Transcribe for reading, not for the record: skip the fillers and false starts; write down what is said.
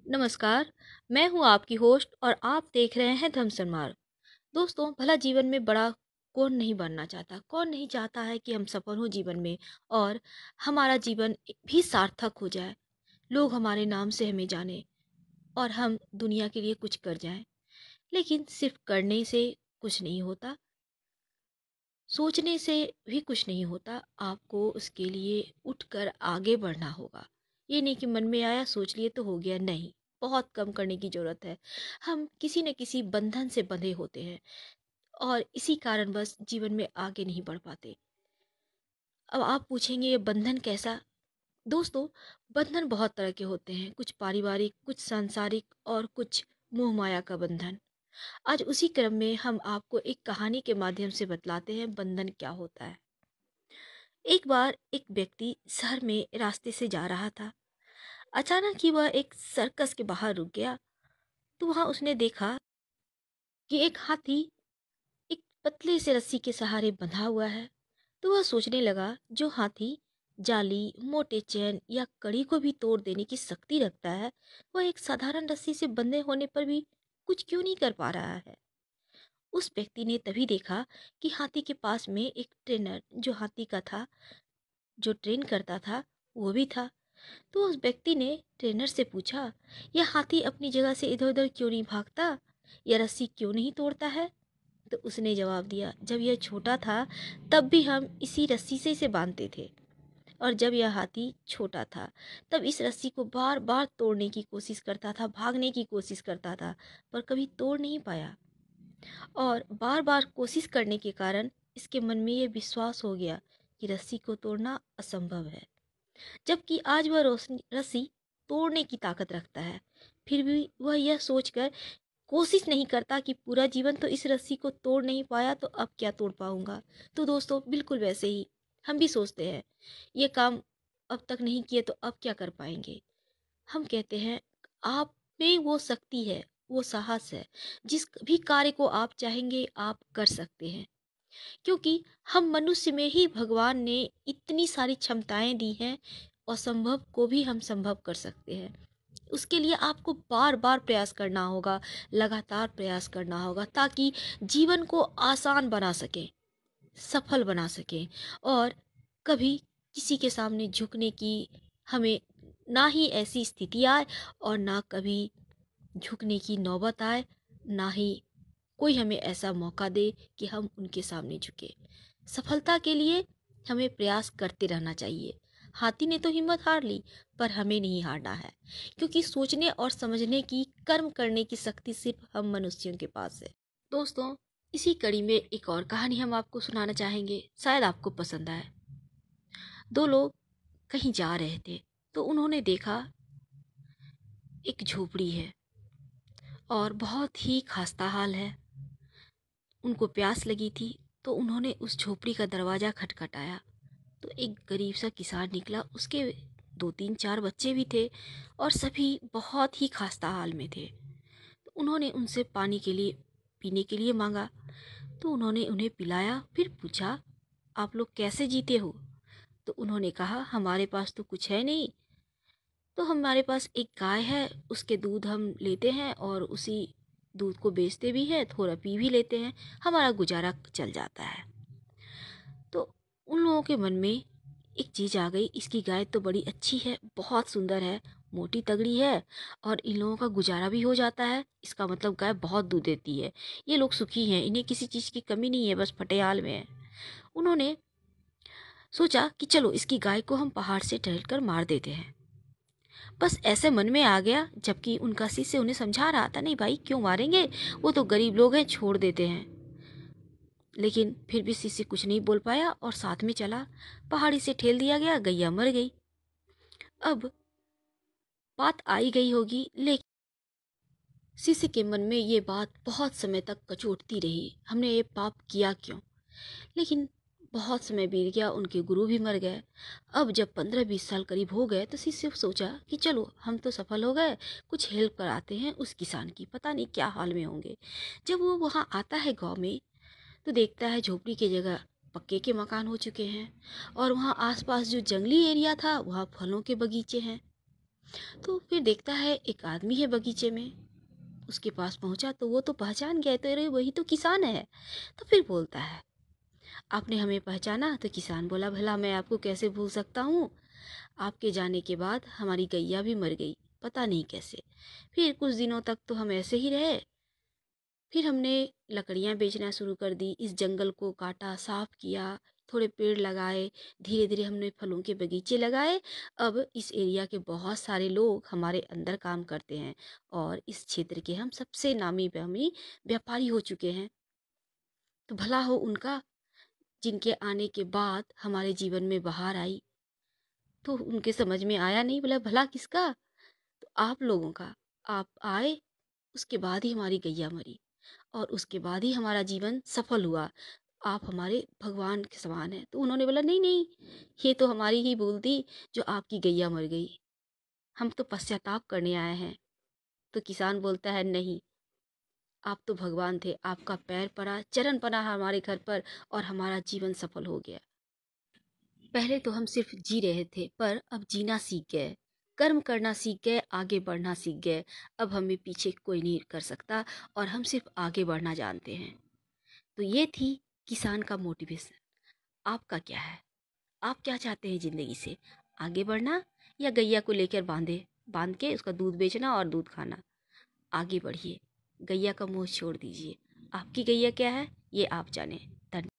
नमस्कार। मैं हूँ आपकी होस्ट और आप देख रहे हैं धमसनमार। दोस्तों, भला जीवन में बड़ा कौन नहीं बनना चाहता? कौन नहीं चाहता है कि हम सफल हों जीवन में और हमारा जीवन भी सार्थक हो जाए, लोग हमारे नाम से हमें जाने और हम दुनिया के लिए कुछ कर जाएं। लेकिन सिर्फ करने से कुछ नहीं होता, सोचने से भी कुछ नहीं होता। आपको उसके लिए उठकर आगे बढ़ना होगा। ये नहीं कि मन में आया सोच लिए तो हो गया, नहीं। बहुत कम करने की ज़रूरत है। हम किसी न किसी बंधन से बंधे होते हैं और इसी कारण बस जीवन में आगे नहीं बढ़ पाते। अब आप पूछेंगे ये बंधन कैसा? दोस्तों, बंधन बहुत तरह के होते हैं, कुछ पारिवारिक, कुछ सांसारिक और कुछ मोह माया का बंधन। आज उसी क्रम में हम आपको एक कहानी के माध्यम से बतलाते हैं बंधन क्या होता है। एक बार एक व्यक्ति शहर में रास्ते से जा रहा था। अचानक ही वह एक सर्कस के बाहर रुक गया। तो वहां उसने देखा कि एक हाथी एक पतले से रस्सी के सहारे बंधा हुआ है। तो वह सोचने लगा, जो हाथी जाली, मोटे चैन या कड़ी को भी तोड़ देने की शक्ति रखता है, वह एक साधारण रस्सी से बंधे होने पर भी कुछ क्यों नहीं कर पा रहा है। उस व्यक्ति ने तभी देखा कि हाथी के पास में एक ट्रेनर जो हाथी का था, जो ट्रेन करता था, वो भी था। तो उस व्यक्ति ने ट्रेनर से पूछा, यह हाथी अपनी जगह से इधर उधर क्यों नहीं भागता या रस्सी क्यों नहीं तोड़ता है? तो उसने जवाब दिया, जब यह छोटा था तब भी हम इसी रस्सी से इसे बांधते थे, और जब यह हाथी छोटा था तब इस रस्सी को बार बार तोड़ने की कोशिश करता था, भागने की कोशिश करता था, पर कभी तोड़ नहीं पाया। और बार बार कोशिश करने के कारण इसके मन में ये विश्वास हो गया कि रस्सी को तोड़ना असंभव है। जबकि आज वह रस्सी तोड़ने की ताकत रखता है, फिर भी वह यह सोचकर कोशिश नहीं करता कि पूरा जीवन तो इस रस्सी को तोड़ नहीं पाया तो अब क्या तोड़ पाऊंगा। तो दोस्तों, बिल्कुल वैसे ही हम भी सोचते हैं, ये काम अब तक नहीं किए तो अब क्या कर पाएंगे। हम कहते हैं, आप में वो शक्ति है, वो साहस है, जिस भी कार्य को आप चाहेंगे आप कर सकते हैं। क्योंकि हम मनुष्य में ही भगवान ने इतनी सारी क्षमताएं दी हैं, असंभव को भी हम संभव कर सकते हैं। उसके लिए आपको बार बार प्रयास करना होगा, लगातार प्रयास करना होगा, ताकि जीवन को आसान बना सकें, सफल बना सकें। और कभी किसी के सामने झुकने की हमें ना ही ऐसी स्थिति आए और ना कभी झुकने की नौबत आए, ना ही कोई हमें ऐसा मौका दे कि हम उनके सामने झुके। सफलता के लिए हमें प्रयास करते रहना चाहिए। हाथी ने तो हिम्मत हार ली, पर हमें नहीं हारना है, क्योंकि सोचने और समझने की, कर्म करने की शक्ति सिर्फ हम मनुष्यों के पास है। दोस्तों, इसी कड़ी में एक और कहानी हम आपको सुनाना चाहेंगे, शायद आपको पसंद आए। दो लोग कहीं जा रहे थे, तो उन्होंने देखा एक झोपड़ी है और बहुत ही खस्ता हाल है। उनको प्यास लगी थी, तो उन्होंने उस झोपड़ी का दरवाज़ा खटखटाया। तो एक गरीब सा किसान निकला, उसके दो तीन चार बच्चे भी थे और सभी बहुत ही खस्ता हाल में थे। तो उन्होंने उनसे पानी के लिए, पीने के लिए मांगा। तो उन्होंने उन्हें पिलाया, फिर पूछा, आप लोग कैसे जीते हो? तो उन्होंने कहा, हमारे पास तो कुछ है नहीं, तो हमारे पास एक गाय है, उसके दूध हम लेते हैं और उसी दूध को बेचते भी हैं, थोड़ा पी भी लेते हैं, हमारा गुजारा चल जाता है। तो उन लोगों के मन में एक चीज़ आ गई, इसकी गाय तो बड़ी अच्छी है, बहुत सुंदर है, मोटी तगड़ी है और इन लोगों का गुजारा भी हो जाता है, इसका मतलब गाय बहुत दूध देती है। ये लोग सुखी हैं, इन्हें किसी चीज़ की कमी नहीं है, बस फटेहाल में है। उन्होंने सोचा कि चलो इसकी गाय को हम पहाड़ से टहल कर मार देते हैं। बस ऐसे मन में आ गया, जबकि उनका शिष्य उन्हें समझा रहा था, नहीं भाई क्यों मारेंगे, वो तो गरीब लोग हैं, छोड़ देते हैं। लेकिन फिर भी शिष्य कुछ नहीं बोल पाया और साथ में चला। पहाड़ी से ठेल दिया गया, गैया मर गई। अब बात आई गई होगी, लेकिन शिष्य के मन में ये बात बहुत समय तक कचोटती रही, हमने ये पाप किया क्यों। लेकिन बहुत समय बीत गया, उनके गुरु भी मर गए। अब जब 15-20 साल करीब हो गए, तो शिष्य सोचा कि चलो हम तो सफल हो गए, कुछ हेल्प कराते हैं उस किसान की, पता नहीं क्या हाल में होंगे। जब वो वहाँ आता है गांव में, तो देखता है झोपड़ी की जगह पक्के के मकान हो चुके हैं और वहाँ आसपास जो जंगली एरिया था वहाँ फलों के बगीचे हैं। तो फिर देखता है एक आदमी है बगीचे में। उसके पास पहुंचा तो वो तो पहचान गया, तो अरे वही तो किसान है। तो फिर बोलता है, आपने हमें पहचाना? तो किसान बोला, भला मैं आपको कैसे भूल सकता हूँ। आपके जाने के बाद हमारी गैया भी मर गई, पता नहीं कैसे। फिर कुछ दिनों तक तो हम ऐसे ही रहे। फिर हमने लकड़ियाँ बेचना शुरू कर दी, इस जंगल को काटा, साफ किया, थोड़े पेड़ लगाए, धीरे धीरे हमने फलों के बगीचे लगाए। अब इस एरिया के बहुत सारे लोग हमारे अंदर काम करते हैं और इस क्षेत्र के हम सबसे नामी बेमी व्यापारी हो चुके हैं। तो भला हो उनका, जिनके आने के बाद हमारे जीवन में बहार आई। तो उनके समझ में आया नहीं, बोला भला किसका? तो आप लोगों का। आप आए, उसके बाद ही हमारी गैया मरी और उसके बाद ही हमारा जीवन सफल हुआ। आप हमारे भगवान के समान हैं। तो उन्होंने बोला, नहीं नहीं, ये तो हमारी ही भूल थी जो आपकी गैया मर गई। हम तो पश्चाताप करने आए हैं। तो किसान बोलता है, नहीं, आप तो भगवान थे, आपका पैर पड़ा, चरण पड़ा हमारे घर पर और हमारा जीवन सफल हो गया। पहले तो हम सिर्फ जी रहे थे, पर अब जीना सीख गए, कर्म करना सीख गए, आगे बढ़ना सीख गए। अब हमें पीछे कोई नहीं कर सकता और हम सिर्फ आगे बढ़ना जानते हैं। तो ये थी किसान का मोटिवेशन। आपका क्या है? आप क्या चाहते हैं ज़िंदगी से? आगे बढ़ना या गैया को लेकर बांध के उसका दूध बेचना और दूध खाना? आगे बढ़िए, गैया का मोह छोड़ दीजिए। आपकी गैया क्या है ये आप जाने। धन्यवाद।